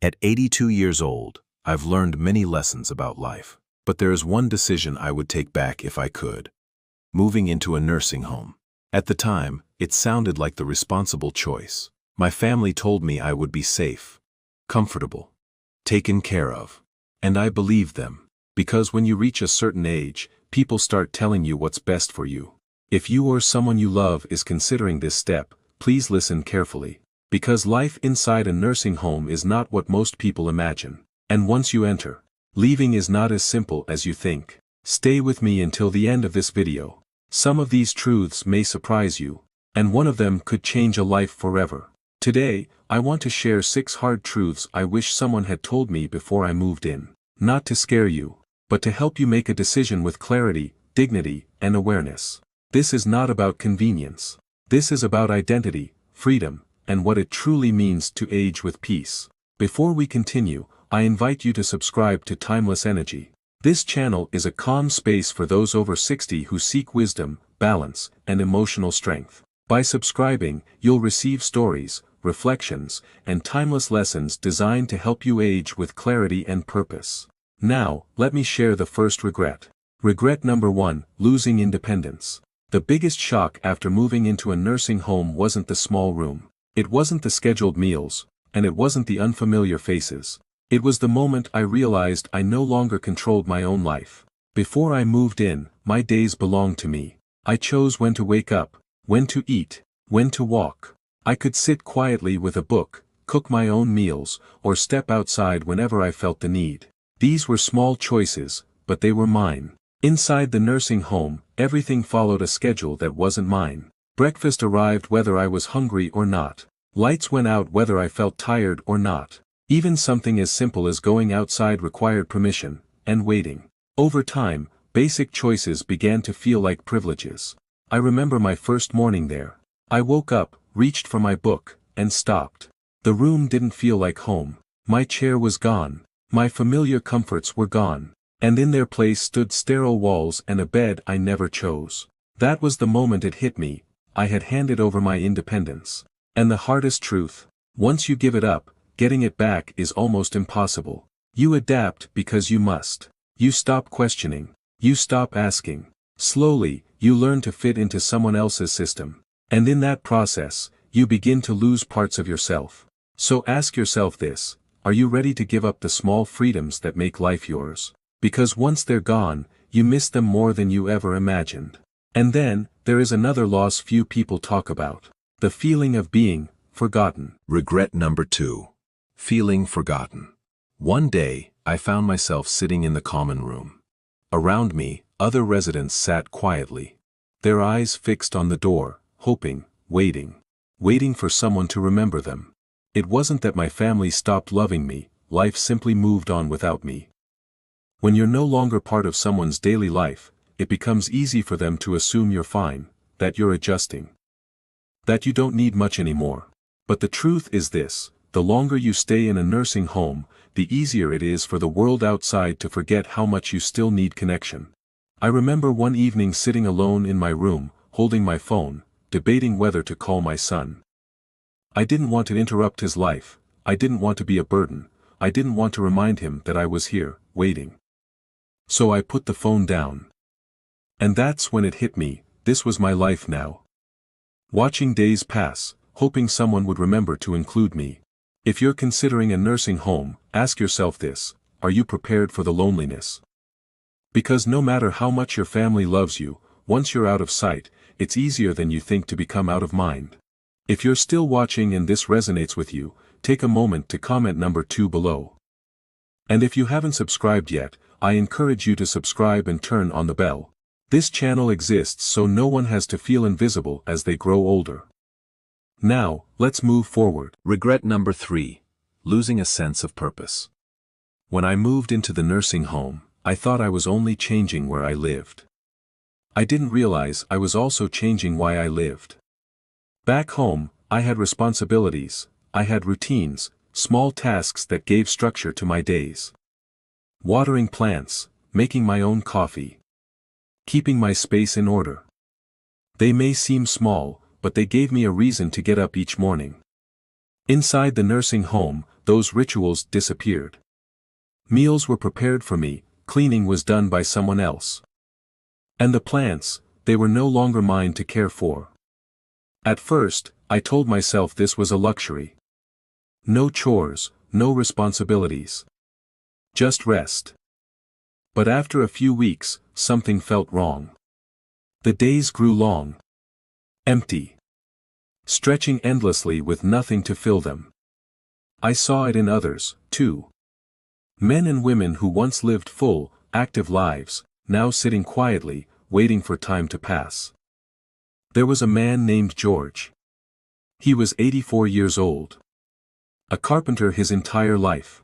At 82 years old, I've learned many lessons about life, but there is one decision I would take back if I could. Moving into a nursing home. At the time, it sounded like the responsible choice. My family told me I would be safe, comfortable, taken care of. And I believed them, because when you reach a certain age, people start telling you what's best for you. If you or someone you love is considering this step, please listen carefully. Because life inside a nursing home is not what most people imagine. And once you enter, leaving is not as simple as you think. Stay with me until the end of this video. Some of these truths may surprise you, and one of them could change a life forever. Today, I want to share 6 hard truths I wish someone had told me before I moved in. Not to scare you, but to help you make a decision with clarity, dignity, and awareness. This is not about convenience. This is about identity, freedom, and what it truly means to age with peace. Before we continue, I invite you to subscribe to Timeless Energy. This channel is a calm space for those over 60 who seek wisdom, balance, and emotional strength. By subscribing, you'll receive stories, reflections, and timeless lessons designed to help you age with clarity and purpose. Now, let me share the first regret. Regret number 1, losing independence. The biggest shock after moving into a nursing home wasn't the small room. It wasn't the scheduled meals, and it wasn't the unfamiliar faces. It was the moment I realized I no longer controlled my own life. Before I moved in, my days belonged to me. I chose when to wake up, when to eat, when to walk. I could sit quietly with a book, cook my own meals, or step outside whenever I felt the need. These were small choices, but they were mine. Inside the nursing home, everything followed a schedule that wasn't mine. Breakfast arrived whether I was hungry or not. Lights went out whether I felt tired or not. Even something as simple as going outside required permission, and waiting. Over time, basic choices began to feel like privileges. I remember my first morning there. I woke up, reached for my book, and stopped. The room didn't feel like home. My chair was gone. My familiar comforts were gone. And in their place stood sterile walls and a bed I never chose. That was the moment it hit me. I had handed over my independence. And the hardest truth, once you give it up, getting it back is almost impossible. You adapt because you must. You stop questioning. You stop asking. Slowly, you learn to fit into someone else's system. And in that process, you begin to lose parts of yourself. So ask yourself this: are you ready to give up the small freedoms that make life yours? Because once they're gone, you miss them more than you ever imagined. And then, there is another loss few people talk about. The feeling of being forgotten. Regret number 2. Feeling forgotten. One day, I found myself sitting in the common room. Around me, other residents sat quietly, their eyes fixed on the door, hoping, waiting for someone to remember them. It wasn't that my family stopped loving me, life simply moved on without me. When you're no longer part of someone's daily life, it becomes easy for them to assume you're fine, that you're adjusting, that you don't need much anymore. But the truth is this: the longer you stay in a nursing home, the easier it is for the world outside to forget how much you still need connection. I remember one evening sitting alone in my room, holding my phone, debating whether to call my son. I didn't want to interrupt his life. I didn't want to be a burden. I didn't want to remind him that I was here, waiting. So I put the phone down. And that's when it hit me: this was my life now. Watching days pass, hoping someone would remember to include me. If you're considering a nursing home, ask yourself this: are you prepared for the loneliness? Because no matter how much your family loves you, once you're out of sight, it's easier than you think to become out of mind. If you're still watching and this resonates with you, take a moment to comment number 2 below. And if you haven't subscribed yet, I encourage you to subscribe and turn on the bell. This channel exists so no one has to feel invisible as they grow older. Now, let's move forward. Regret number 3. Losing a sense of purpose. When I moved into the nursing home, I thought I was only changing where I lived. I didn't realize I was also changing why I lived. Back home, I had responsibilities, I had routines, small tasks that gave structure to my days. Watering plants, making my own coffee, keeping my space in order. They may seem small, but they gave me a reason to get up each morning. Inside the nursing home, those rituals disappeared. Meals were prepared for me, cleaning was done by someone else. And the plants, they were no longer mine to care for. At first, I told myself this was a luxury. No chores, no responsibilities. Just rest. But after a few weeks, something felt wrong. The days grew long. Empty. Stretching endlessly with nothing to fill them. I saw it in others, too. Men and women who once lived full, active lives, now sitting quietly, waiting for time to pass. There was a man named George. He was 84 years old. A carpenter his entire life.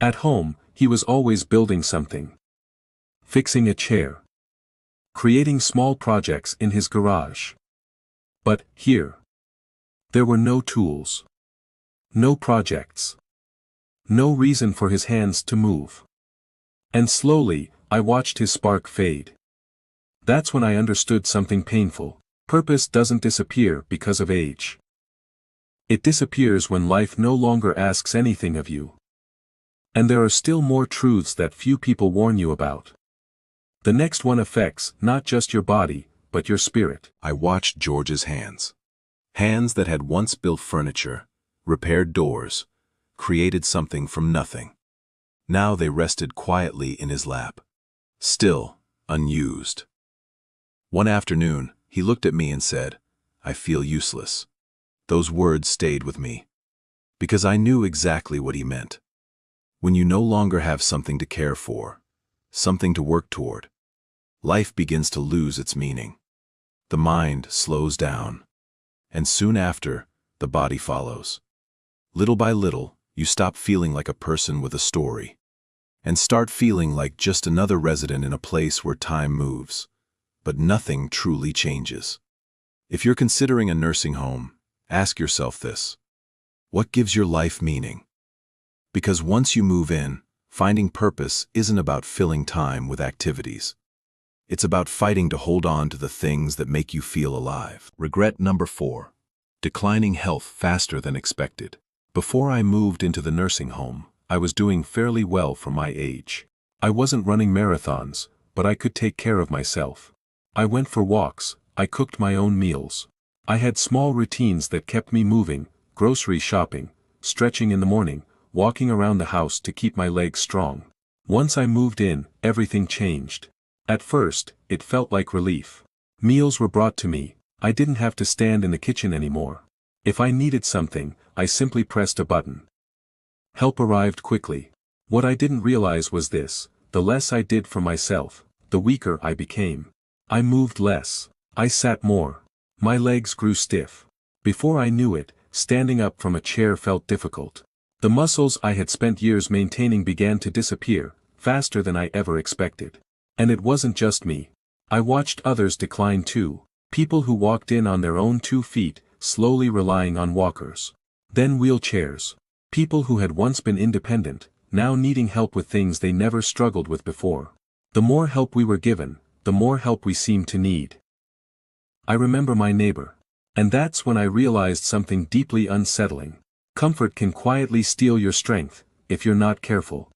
At home, he was always building something. Fixing a chair. Creating small projects in his garage. But, here. There were no tools. No projects. No reason for his hands to move. And slowly, I watched his spark fade. That's when I understood something painful. Purpose doesn't disappear because of age. It disappears when life no longer asks anything of you. And there are still more truths that few people warn you about. The next one affects not just your body, but your spirit. I watched George's hands. Hands that had once built furniture, repaired doors, created something from nothing. Now they rested quietly in his lap. Still, unused. One afternoon, he looked at me and said, "I feel useless." Those words stayed with me. Because I knew exactly what he meant. When you no longer have something to care for, something to work toward, life begins to lose its meaning. The mind slows down. And soon after, the body follows. Little by little, you stop feeling like a person with a story. And start feeling like just another resident in a place where time moves. But nothing truly changes. If you're considering a nursing home, ask yourself this. What gives your life meaning? Because once you move in, finding purpose isn't about filling time with activities. It's about fighting to hold on to the things that make you feel alive. Regret number 4. Declining health faster than expected. Before I moved into the nursing home, I was doing fairly well for my age. I wasn't running marathons, but I could take care of myself. I went for walks, I cooked my own meals. I had small routines that kept me moving, grocery shopping, stretching in the morning, walking around the house to keep my legs strong. Once I moved in, everything changed. At first, it felt like relief. Meals were brought to me, I didn't have to stand in the kitchen anymore. If I needed something, I simply pressed a button. Help arrived quickly. What I didn't realize was this: the less I did for myself, the weaker I became. I moved less. I sat more. My legs grew stiff. Before I knew it, standing up from a chair felt difficult. The muscles I had spent years maintaining began to disappear, faster than I ever expected. And it wasn't just me. I watched others decline too. People who walked in on their own 2 feet, slowly relying on walkers. Then wheelchairs. People who had once been independent, now needing help with things they never struggled with before. The more help we were given, the more help we seemed to need. I remember my neighbor. And that's when I realized something deeply unsettling. Comfort can quietly steal your strength, if you're not careful.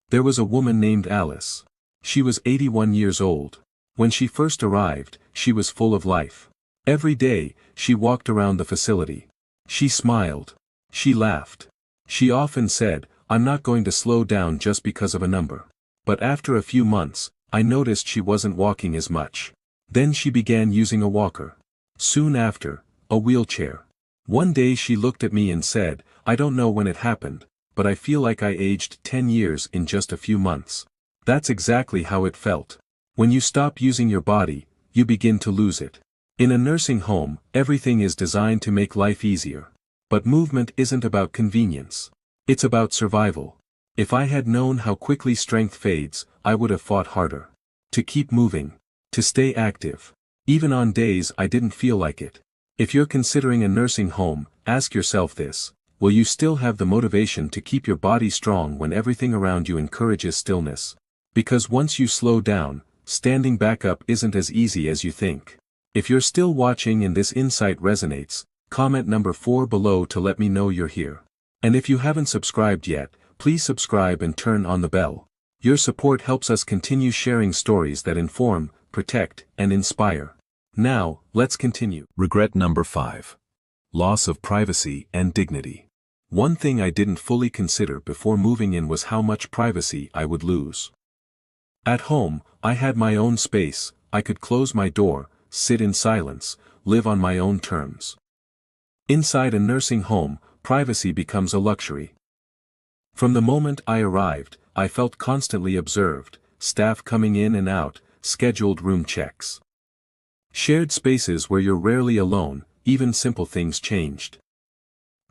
There was a woman named Alice. She was 81 years old. When she first arrived, she was full of life. Every day, she walked around the facility. She smiled. She laughed. She often said, "I'm not going to slow down just because of a number." But after a few months, I noticed she wasn't walking as much. Then she began using a walker. Soon after, a wheelchair. One day she looked at me and said, "I don't know when it happened, but I feel like I aged 10 years in just a few months." That's exactly how it felt. When you stop using your body, you begin to lose it. In a nursing home, everything is designed to make life easier. But movement isn't about convenience. It's about survival. If I had known how quickly strength fades, I would have fought harder. To keep moving. To stay active. Even on days I didn't feel like it. If you're considering a nursing home, ask yourself this: will you still have the motivation to keep your body strong when everything around you encourages stillness? Because once you slow down, standing back up isn't as easy as you think. If you're still watching and this insight resonates, comment number 4 below to let me know you're here. And if you haven't subscribed yet, please subscribe and turn on the bell. Your support helps us continue sharing stories that inform, protect, and inspire. Now, let's continue. Regret number 5. Loss of privacy and dignity. One thing I didn't fully consider before moving in was how much privacy I would lose. At home, I had my own space, I could close my door, sit in silence, live on my own terms. Inside a nursing home, privacy becomes a luxury. From the moment I arrived, I felt constantly observed, staff coming in and out, scheduled room checks. Shared spaces where you're rarely alone, even simple things changed.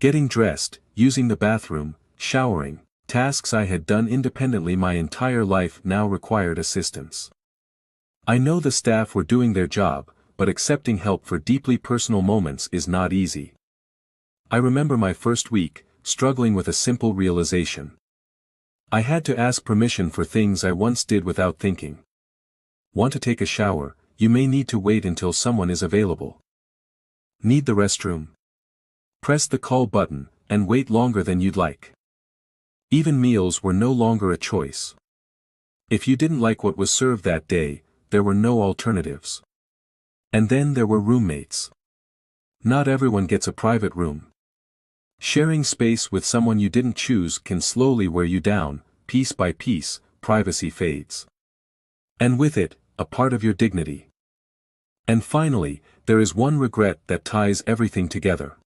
Getting dressed, using the bathroom, showering, tasks I had done independently my entire life now required assistance. I know the staff were doing their job, but accepting help for deeply personal moments is not easy. I remember my first week, struggling with a simple realization. I had to ask permission for things I once did without thinking. Want to take a shower? You may need to wait until someone is available. Need the restroom? Press the call button, and wait longer than you'd like. Even meals were no longer a choice. If you didn't like what was served that day, there were no alternatives. And then there were roommates. Not everyone gets a private room. Sharing space with someone you didn't choose can slowly wear you down, piece by piece, privacy fades. And with it, a part of your dignity. And finally, there is one regret that ties everything together.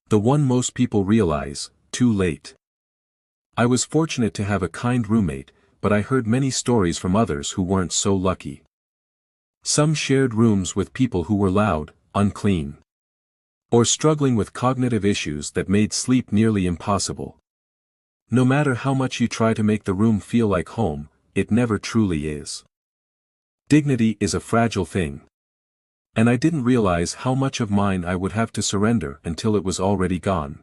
The one most people realize, too late. I was fortunate to have a kind roommate, but I heard many stories from others who weren't so lucky. Some shared rooms with people who were loud, unclean, or struggling with cognitive issues that made sleep nearly impossible. No matter how much you try to make the room feel like home, it never truly is. Dignity is a fragile thing. And I didn't realize how much of mine I would have to surrender until it was already gone.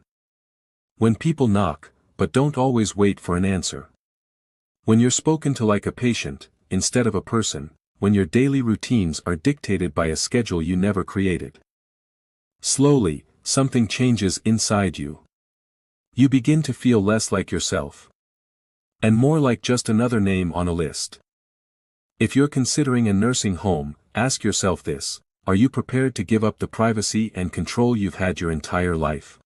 When people knock, but don't always wait for an answer. When you're spoken to like a patient, instead of a person, when your daily routines are dictated by a schedule you never created. Slowly, something changes inside you. You begin to feel less like yourself. And more like just another name on a list. If you're considering a nursing home, ask yourself this: are you prepared to give up the privacy and control you've had your entire life?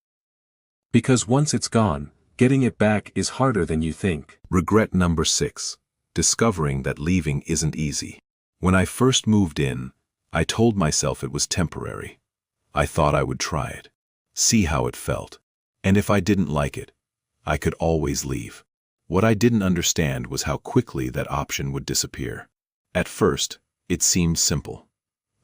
Because once it's gone, getting it back is harder than you think. Regret number 6. Discovering that leaving isn't easy. When I first moved in, I told myself it was temporary. I thought I would try it, see how it felt, and if I didn't like it, I could always leave. What I didn't understand was how quickly that option would disappear. At first, it seemed simple.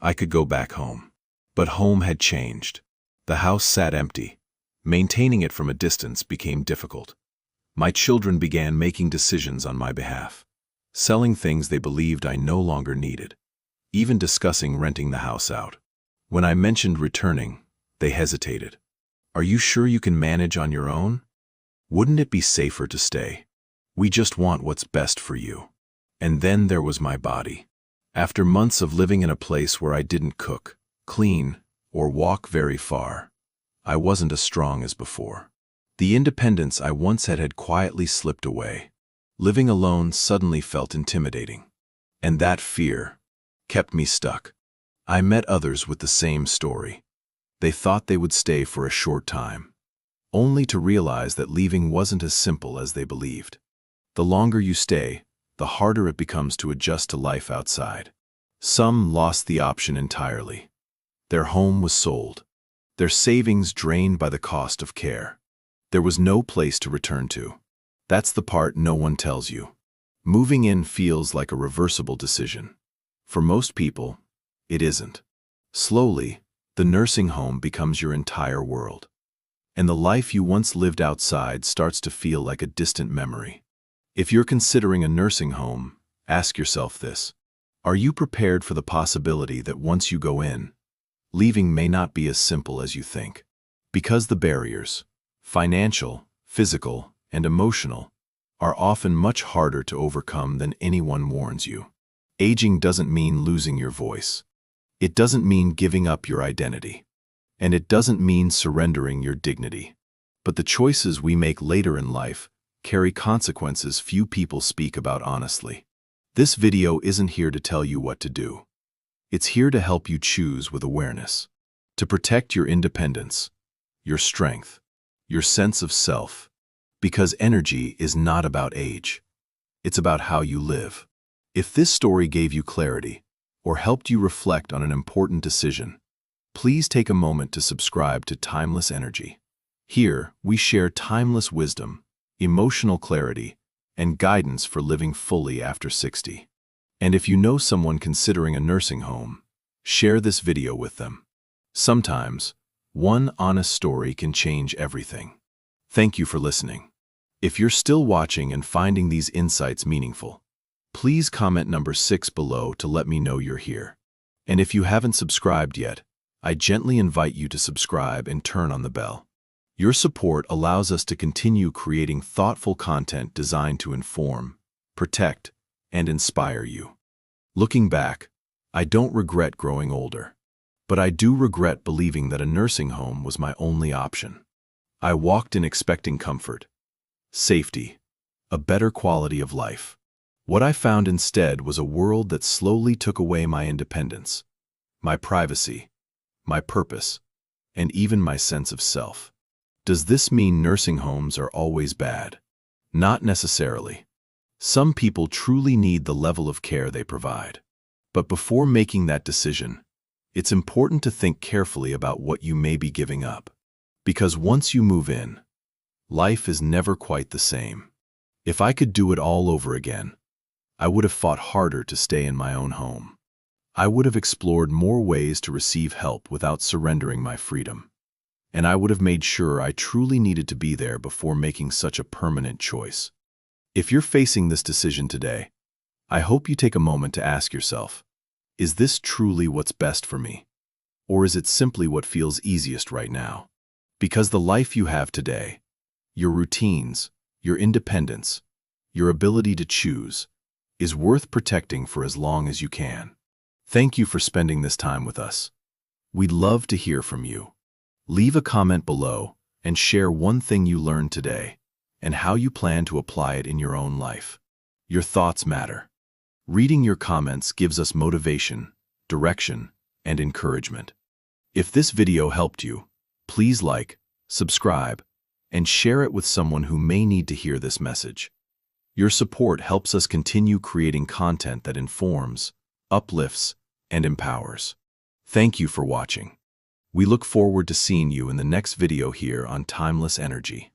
I could go back home. But home had changed. The house sat empty. Maintaining it from a distance became difficult. My children began making decisions on my behalf, selling things they believed I no longer needed, even discussing renting the house out. When I mentioned returning, they hesitated. Are you sure you can manage on your own? Wouldn't it be safer to stay? We just want what's best for you. And then there was my body. After months of living in a place where I didn't cook, clean, or walk very far, I wasn't as strong as before. The independence I once had quietly slipped away. Living alone suddenly felt intimidating. And that fear kept me stuck. I met others with the same story. They thought they would stay for a short time, only to realize that leaving wasn't as simple as they believed. The longer you stay, the harder it becomes to adjust to life outside. Some lost the option entirely. Their home was sold, their savings drained by the cost of care. There was no place to return to. That's the part no one tells you. Moving in feels like a reversible decision. For most people, it isn't. Slowly, the nursing home becomes your entire world. And the life you once lived outside starts to feel like a distant memory. If you're considering a nursing home, ask yourself this: are you prepared for the possibility that once you go in, leaving may not be as simple as you think? Because the barriers, financial, physical, and emotional, are often much harder to overcome than anyone warns you. Aging doesn't mean losing your voice. It doesn't mean giving up your identity. And it doesn't mean surrendering your dignity. But the choices we make later in life carry consequences few people speak about honestly. This video isn't here to tell you what to do. It's here to help you choose with awareness, to protect your independence, your strength, your sense of self, because energy is not about age. It's about how you live. If this story gave you clarity or helped you reflect on an important decision, please take a moment to subscribe to Timeless Energy. Here, we share timeless wisdom, emotional clarity, and guidance for living fully after 60. And if you know someone considering a nursing home, share this video with them. Sometimes, one honest story can change everything. Thank you for listening. If you're still watching and finding these insights meaningful, please comment number 6 below to let me know you're here. And if you haven't subscribed yet, I gently invite you to subscribe and turn on the bell. Your support allows us to continue creating thoughtful content designed to inform, protect, and inspire you. Looking back, I don't regret growing older, but I do regret believing that a nursing home was my only option. I walked in expecting comfort, safety, a better quality of life. What I found instead was a world that slowly took away my independence, my privacy, my purpose, and even my sense of self. Does this mean nursing homes are always bad? Not necessarily. Some people truly need the level of care they provide. But before making that decision, it's important to think carefully about what you may be giving up. Because once you move in, life is never quite the same. If I could do it all over again, I would have fought harder to stay in my own home. I would have explored more ways to receive help without surrendering my freedom. And I would have made sure I truly needed to be there before making such a permanent choice. If you're facing this decision today, I hope you take a moment to ask yourself, is this truly what's best for me? Or is it simply what feels easiest right now? Because the life you have today, your routines, your independence, your ability to choose, is worth protecting for as long as you can. Thank you for spending this time with us. We'd love to hear from you. Leave a comment below and share one thing you learned today and how you plan to apply it in your own life. Your thoughts matter. Reading your comments gives us motivation, direction, and encouragement. If this video helped you, please like, subscribe, and share it with someone who may need to hear this message. Your support helps us continue creating content that informs, uplifts, and empowers. Thank you for watching. We look forward to seeing you in the next video here on Timeless Energy.